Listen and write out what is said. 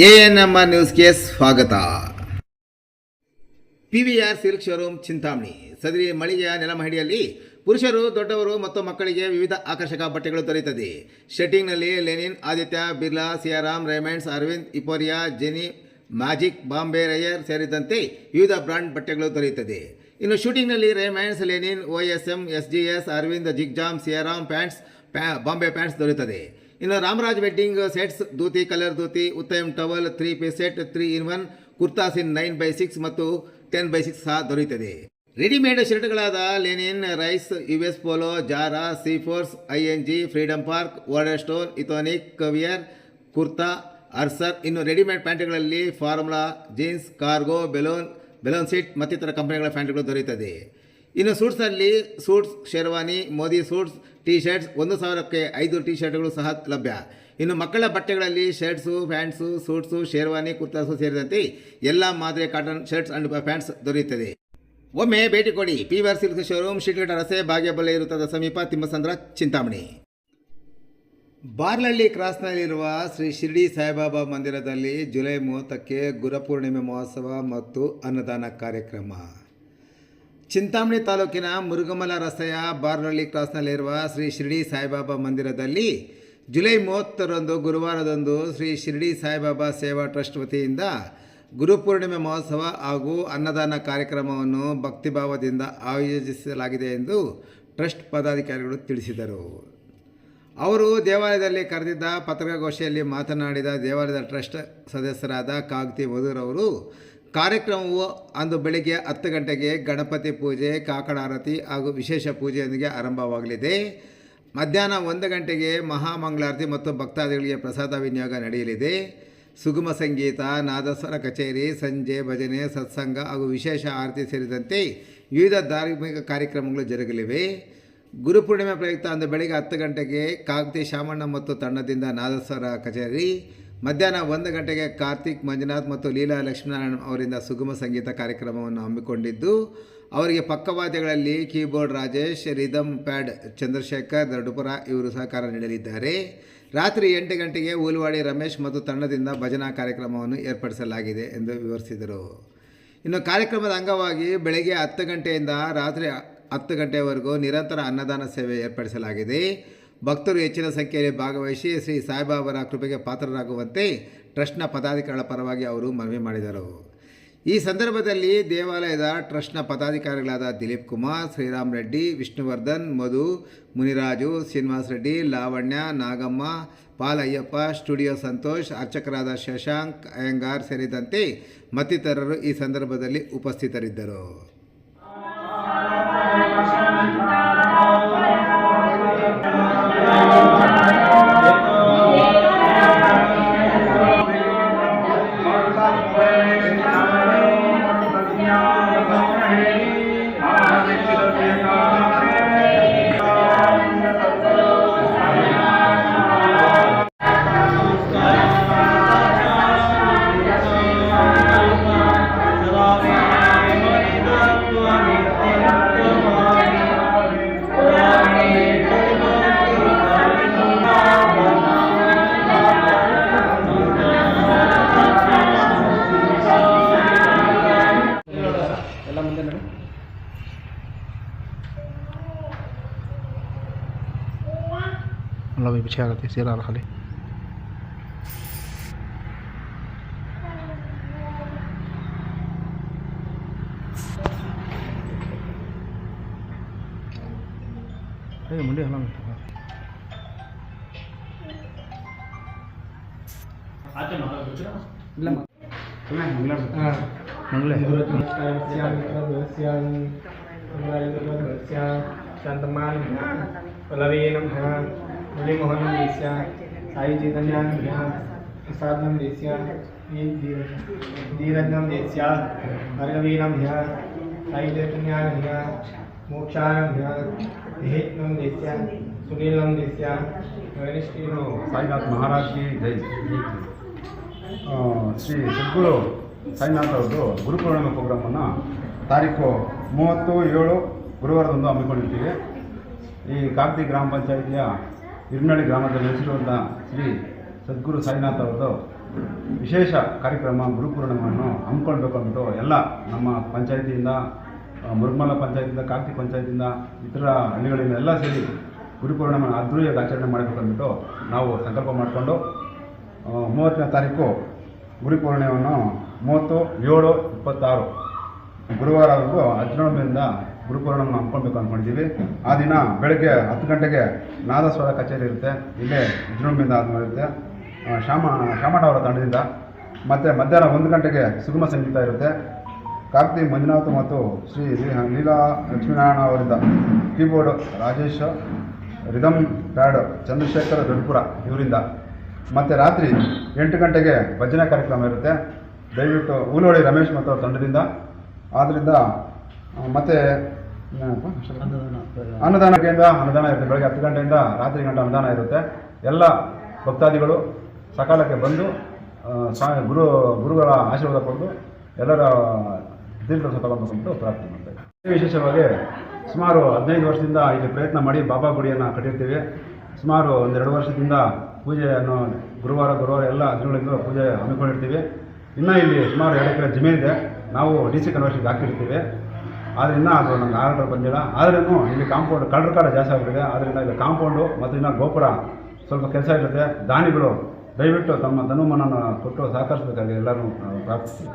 ANMR ನ್ಯೂಸ್ಗೆ ಸ್ವಾಗತ. PVR silk showroom Chintamani. ಸದರಿ ಮಳಿಗೆಯ ನೆಲಮಹಡಿಯಲ್ಲಿ ಪುರುಷರು, ದೊಡ್ಡವರು ಮತ್ತು ಮಕ್ಕಳಿಗೆ ವಿವಿಧ ಆಕರ್ಷಕ ಬಟ್ಟೆಗಳು ದೊರೆಯುತ್ತದೆ. ಶೆಟ್ಟಿಂಗ್ನಲ್ಲಿ ಲೆನಿನ್, ಆದಿತ್ಯ ಬಿರ್ಲಾ, ಸಿಯಾರಾಮ್, ರೇಮಂಡ್ಸ್, ಅರವಿಂದ್, ಇಪೋರಿಯಾ, ಜೆನಿ, ಮ್ಯಾಜಿಕ್, ಬಾಂಬೆ ರೈಯರ್ ಸೇರಿದಂತೆ ವಿವಿಧ ಬ್ರಾಂಡ್ ಬಟ್ಟೆಗಳು ದೊರೆಯುತ್ತದೆ. ಇನ್ನು ಶೂಟಿಂಗ್ನಲ್ಲಿ Raymonds, Linen, OSM, SGS, Arvind, ಜಿಗ್ಜಾಮ್, ಸಿಯಾರಾಮ್ ಪ್ಯಾಂಟ್ಸ್, ಬಾಂಬೆ ಪ್ಯಾಂಟ್ಸ್ ದೊರೆಯುತ್ತದೆ. ಇನ್ನು Ramraj wedding sets, dhoti, colour dhoti, Uttam towel, 3 piece set, 3 in 1 kurtas in 9x6 ಮತ್ತು 10x6 ಸಹ ದೊರೆಯುತ್ತದೆ. ರೆಡಿಮೇಡ್ ಶರ್ಟ್ಗಳಾದ ಲೆನಿನ್, ರೈಸ್, US ಪೋಲೋ, ಜಾರಾ, ಸೀಫೋರ್ಸ್, ING, Freedom Park, Water Stone, ಇಥೋನಿಕ್, ಕವಿಯರ್, kurta, ಅರ್ಸರ್. ಇನ್ನು ರೆಡಿಮೇಡ್ ಪ್ಯಾಂಟ್ಗಳಲ್ಲಿ ಫಾರ್ಮುಲಾ, ಜೀನ್ಸ್, ಕಾರ್ಗೋ, ಬೆಲೂನ್ ಸೀಟ್ ಮತ್ತಿತರ ಕಂಪನಿಗಳ ಪ್ಯಾಂಟ್ಗಳು ದೊರೆಯುತ್ತದೆ. ಇನ್ನು ಸೂಟ್ಸ್ನಲ್ಲಿ suits, sherwani, Modi suits, T shirts 1,000ಕ್ಕೆ 5 ಟೀ ಶರ್ಟ್ಗಳು ಸಹ ಲಭ್ಯ. ಇನ್ನು ಮಕ್ಕಳ ಬಟ್ಟೆಗಳಲ್ಲಿ shirts, pants, suits, sherwani, kurtas ಸೇರಿದಂತೆ ಎಲ್ಲ ಮಾದರಿಯ ಕಾಟನ್ ಶರ್ಟ್ಸ್ ಅಂಡ್ ಪ್ಯಾಂಟ್ಸ್ ದೊರೆಯುತ್ತದೆ. ಒಮ್ಮೆ ಭೇಟಿ ಕೊಡಿ. PVR ಸಿಲ್ಕ್ ಶೋರೂಮ್, ಶೀಟ್ಘಟ್ಟ ರಸ್ತೆ, ಭಾಗ್ಯಬಲ್ಲೆ ವೃತ್ತದ ಸಮೀಪ, ತಿಮ್ಮಸಂದ್ರ, ಚಿಂತಾಮಣಿ. ಬಾರ್ಲಹಳ್ಳಿ ಕ್ರಾಸ್ನಲ್ಲಿರುವ ಶ್ರೀ ಶಿರ್ಡಿ ಸಾಯಿಬಾಬಾ ಮಂದಿರದಲ್ಲಿ ಜುಲೈ 30ಕ್ಕೆ ಗುರುಪೂರ್ಣಿಮೆ ಮಹೋತ್ಸವ ಮತ್ತು ಅನ್ನದಾನ ಕಾರ್ಯಕ್ರಮ. ಚಿಂತಾಮಣಿ ತಾಲೂಕಿನ ಮುರುಗಮಲ ರಸ್ತೆಯ ಬಾರ್ಲಹಳ್ಳಿ ಕ್ರಾಸ್ನಲ್ಲಿರುವ ಶ್ರೀ ಶಿರ್ಡಿ ಸಾಯಿಬಾಬಾ ಮಂದಿರದಲ್ಲಿ ಜುಲೈ 30ರಂದು ಗುರುವಾರದಂದು ಶ್ರೀ ಶಿರ್ಡಿ ಸಾಯಿಬಾಬಾ ಸೇವಾ ಟ್ರಸ್ಟ್ ವತಿಯಿಂದ ಗುರುಪೂರ್ಣಿಮೆ ಮಹೋತ್ಸವ ಹಾಗೂ ಅನ್ನದಾನ ಕಾರ್ಯಕ್ರಮವನ್ನು ಭಕ್ತಿಭಾವದಿಂದ ಆಯೋಜಿಸಲಾಗಿದೆ ಎಂದು ಟ್ರಸ್ಟ್ ಪದಾಧಿಕಾರಿಗಳು ತಿಳಿಸಿದರು. ಅವರು ದೇವಾಲಯದಲ್ಲಿ ಕರೆದಿದ್ದ ಪತ್ರಿಕಾಗೋಷ್ಠಿಯಲ್ಲಿ ಮಾತನಾಡಿದ ದೇವಾಲಯದ ಟ್ರಸ್ಟ್ ಸದಸ್ಯರಾದ ಕಾಗ್ತಿ ಮಧುರವರು, ಕಾರ್ಯಕ್ರಮವು ಅಂದು ಬೆಳಗ್ಗೆ 10 ಗಂಟೆಗೆ ಗಣಪತಿ ಪೂಜೆ, ಕಾಕಡ ಆರತಿ ಹಾಗೂ ವಿಶೇಷ ಪೂಜೆಯೊಂದಿಗೆ ಆರಂಭವಾಗಲಿದೆ. ಮಧ್ಯಾಹ್ನ 1 ಗಂಟೆಗೆ ಮಹಾಮಂಗಳಾರತಿ ಮತ್ತು ಭಕ್ತಾದಿಗಳಿಗೆ ಪ್ರಸಾದ ವಿನಿಯೋಗ ನಡೆಯಲಿದೆ. ಸುಗಮ ಸಂಗೀತ, ನಾದಸ್ವರ ಕಚೇರಿ, ಸಂಜೆ ಭಜನೆ, ಸತ್ಸಂಗ ಹಾಗೂ ವಿಶೇಷ ಆರತಿ ಸೇರಿದಂತೆ ವಿವಿಧ ಧಾರ್ಮಿಕ ಕಾರ್ಯಕ್ರಮಗಳು ಜರುಗಲಿವೆ. ಗುರುಪೂರ್ಣಿಮೆ ಪ್ರಯುಕ್ತ ಅಂದು ಬೆಳಗ್ಗೆ 10 ಗಂಟೆಗೆ ಕಾಗ್ತಿ ಶಾಮಣ್ಣ ಮತ್ತು ತಂಡದಿಂದ ನಾದಸ್ವರ ಕಚೇರಿ, ಮಧ್ಯಾಹ್ನ 1 ಗಂಟೆಗೆ ಕಾರ್ತಿಕ್ ಮಂಜುನಾಥ್ ಮತ್ತು ಲೀಲಾ ಲಕ್ಷ್ಮೀನಾರಾಯಣ ಅವರಿಂದ ಸುಗಮ ಸಂಗೀತ ಕಾರ್ಯಕ್ರಮವನ್ನು ಹಮ್ಮಿಕೊಂಡಿದ್ದು, ಅವರಿಗೆ ಪಕ್ಕವಾದ್ಯಗಳಲ್ಲಿ keyboard Rajesh, rhythm pad Chandrashekar Doddapura ಇವರು ಸಹಕಾರ ನೀಡಲಿದ್ದಾರೆ. ರಾತ್ರಿ 8 ಗಂಟೆಗೆ ಊಲವಾಡಿ ರಮೇಶ್ ಮತ್ತು ತಂಡದಿಂದ ಭಜನಾ ಕಾರ್ಯಕ್ರಮವನ್ನು ಏರ್ಪಡಿಸಲಾಗಿದೆ ಎಂದು ವಿವರಿಸಿದರು. ಇನ್ನು ಕಾರ್ಯಕ್ರಮದ ಅಂಗವಾಗಿ ಬೆಳಗ್ಗೆ 10 ಗಂಟೆಯಿಂದ ರಾತ್ರಿ 10 ಗಂಟೆಯವರೆಗೂ ನಿರಂತರ ಅನ್ನದಾನ ಸೇವೆ ಏರ್ಪಡಿಸಲಾಗಿದೆ. ಭಕ್ತರು ಹೆಚ್ಚಿನ ಸಂಖ್ಯೆಯಲ್ಲಿ ಭಾಗವಹಿಸಿ ಶ್ರೀ ಸಾಯಿಬಾಬಾರ ಕೃಪೆಗೆ ಪಾತ್ರರಾಗುವಂತೆ ಟ್ರಸ್ಟ್ನ ಪದಾಧಿಕಾರಿಗಳ ಪರವಾಗಿ ಅವರು ಮನವಿ ಮಾಡಿದರು. ಈ ಸಂದರ್ಭದಲ್ಲಿ ದೇವಾಲಯದ ಟ್ರಸ್ಟ್ನ ಪದಾಧಿಕಾರಿಗಳಾದ ದಿಲೀಪ್ ಕುಮಾರ್, ಶ್ರೀರಾಮ್ ರೆಡ್ಡಿ, ವಿಷ್ಣುವರ್ಧನ್, ಮಧು, ಮುನಿರಾಜು, ಶ್ರೀನಿವಾಸ್ ರೆಡ್ಡಿ, ಲಾವಣ್ಯ, ನಾಗಮ್ಮ, ಪಾಲ್ ಅಯ್ಯಪ್ಪ, ಸ್ಟುಡಿಯೋ ಸಂತೋಷ್, ಅರ್ಚಕರಾದ ಶಶಾಂಕ್ ಅಯ್ಯಂಗಾರ್ ಸೇರಿದಂತೆ ಮತ್ತಿತರರು ಈ ಸಂದರ್ಭದಲ್ಲಿ ಉಪಸ್ಥಿತರಿದ್ದರು. लगे पीछे आ गए सिर खाली मुंडे हला मुरलीमोहनं देस्या, साई चैतन्यानं प्रसादनं देस्या, धीरजनं देस्या, भार्गवीनं साई चैतन्यानं मोक्षानं हेतनं देस्या, सुनीलं देस्या, गणेशनो साईनाथ महाराज की जय. ಶ್ರೀ ಸದ್ಗುರು ಸಾಯಿನಾಥ್ ಅವರದು ಗುರುಪೂರ್ಣಿಮೆ ಪ್ರೋಗ್ರಾಮನ್ನು ತಾರೀಕು 30/7 ಗುರುವಾರದಂದು ಹಮ್ಮಿಕೊಂಡಿರ್ತೀವಿ. ಈ ಕಾಗ್ತಿ ಗ್ರಾಮ ಪಂಚಾಯಿತಿಯ ಇರ್ನಳ್ಳಿ ಗ್ರಾಮದಲ್ಲಿ ನೆಲೆಸಿರುವಂಥ ಶ್ರೀ ಸದ್ಗುರು ಸಾಯಿನಾಥ್ ಅವರದು ವಿಶೇಷ ಕಾರ್ಯಕ್ರಮ ಗುರುಪೂರ್ಣಿಮೆಯನ್ನು ಹಮ್ಮಿಕೊಳ್ಬೇಕು ಅಂದ್ಬಿಟ್ಟು ಎಲ್ಲ ನಮ್ಮ ಪಂಚಾಯತಿಯಿಂದ ಮುರುಗಮಲ ಪಂಚಾಯತಿಯಿಂದ ಕಾರ್ತಿಕ್ ಪಂಚಾಯತಿಯಿಂದ ಇತರ ಹಳ್ಳಿಗಳಿಂದ ಎಲ್ಲ ಸೇರಿ ಗುರುಪೂರ್ಣಿಮೆ ಅದ್ದೂರಿಯಾಗಿ ಆಚರಣೆ ಮಾಡಬೇಕು ಅಂದ್ಬಿಟ್ಟು ನಾವು ಸಂಕಲ್ಪ ಮಾಡಿಕೊಂಡು 30ನೇ ತಾರೀಕು ಗುರುಪೂರ್ಣಿಮೆಯನ್ನು 30/7/26 ಗುರುವಾರವರೆಗೂ ಅಜ್ಞೋಮಿಯಿಂದ ಗುರುಪೂರ್ಣಿಮೆಯನ್ನು ಹಮ್ಮಿಕೊಳ್ಬೇಕು ಅಂದ್ಕೊಂಡಿದ್ದೀವಿ. ಆ ದಿನ ಬೆಳಗ್ಗೆ 10 ಗಂಟೆಗೆ ನಾದಸ್ವರ ಕಚೇರಿ ಇರುತ್ತೆ, ಇಲ್ಲೇ ಅಜ್ಞೋಮಿಯಿಂದ ಆದ್ಮೇಲೆ ಇರುತ್ತೆ ಶಾಮಣ್ಣ ಅವರ ತಂಡದಿಂದ. ಮತ್ತು ಮಧ್ಯಾಹ್ನ 1 ಗಂಟೆಗೆ ಸುಗಮ ಸಂಗೀತ ಇರುತ್ತೆ. ಕಾರ್ತಿಕ್ ಮಂಜುನಾಥ್ ಮತ್ತು ಶ್ರೀ ಲೀಲಾ ಲಕ್ಷ್ಮೀನಾರಾಯಣ ಅವರಿಂದ keyboard Rajesh, rhythm pad Chandrashekar Doddapura ಇವರಿಂದ. ಮತ್ತು ರಾತ್ರಿ 8 ಗಂಟೆಗೆ ಭಜನೆ ಕಾರ್ಯಕ್ರಮ ಇರುತ್ತೆ, ದಯವಿಟ್ಟು ಊಲೋಳಿ ರಮೇಶ್ ಮತ್ತು ಅವ್ರ ತಂಡದಿಂದ. ಆದ್ದರಿಂದ ಮತ್ತು ಅನ್ನದಾನದಿಂದ ಅನುದಾನ ಇರುತ್ತೆ. ಬೆಳಗ್ಗೆ 10 ಗಂಟೆಯಿಂದ ರಾತ್ರಿ ಗಂಟೆ ಅನುದಾನ ಇರುತ್ತೆ. ಎಲ್ಲ ಭಕ್ತಾದಿಗಳು ಸಕಾಲಕ್ಕೆ ಬಂದು ಗುರುಗಳ ಆಶೀರ್ವಾದ ಪಡೆದು ಎಲ್ಲರ ದೀರ್ಘ ತಗೊಂಡು ಪ್ರಾರ್ಥನೆ ಮಾಡ್ತೇವೆ. ವಿಶೇಷವಾಗಿ ಸುಮಾರು 15 ವರ್ಷದಿಂದ ಇಲ್ಲಿ ಪ್ರಯತ್ನ ಮಾಡಿ ಬಾಬಾ ಗುಡಿಯನ್ನು ಕಟ್ಟಿರ್ತೀವಿ. ಸುಮಾರು 1-2 ವರ್ಷದಿಂದ ಪೂಜೆಯನ್ನು ಗುರುವಾರ ಎಲ್ಲ ದಿನಗಳಿಂದ ಪೂಜೆ ಹಮ್ಮಿಕೊಂಡಿರ್ತೀವಿ. ಇನ್ನೂ ಇಲ್ಲಿ ಸುಮಾರು 2 ಎಕರೆ ಜಮೀನಿದೆ, ನಾವು DC ಕನ್ವರ್ಷನ್ಗೆ ಹಾಕಿರ್ತೀವಿ. ಆದರೆ ಇನ್ನೂ ಅದು ನಂಗೆ ಆರ್ಡರ್ ಬಂದಿಲ್ಲ. ಆದ್ರೂ ಇಲ್ಲಿ ಕಾಂಪೌಂಡ್ ಕಳ್ಳರ ಜಾಸ್ತಿ ಆಗಿಬಿಟ್ಟಿದೆ. ಆದ್ದರಿಂದ ಇಲ್ಲಿ ಕಾಂಪೌಂಡು ಮತ್ತು ಇನ್ನೂ ಗೋಪುರ ಸ್ವಲ್ಪ ಕೆಲಸ ಇರುತ್ತೆ. ದಾನಿಗಳು ದಯವಿಟ್ಟು ತಮ್ಮ ತನುಮನನ್ನು ಕೊಟ್ಟು ಸಹಕರಿಸಬೇಕಾಗಿ ಎಲ್ಲರೂ ಪ್ರಾರ್ಥಿಸ್ತೀವಿ.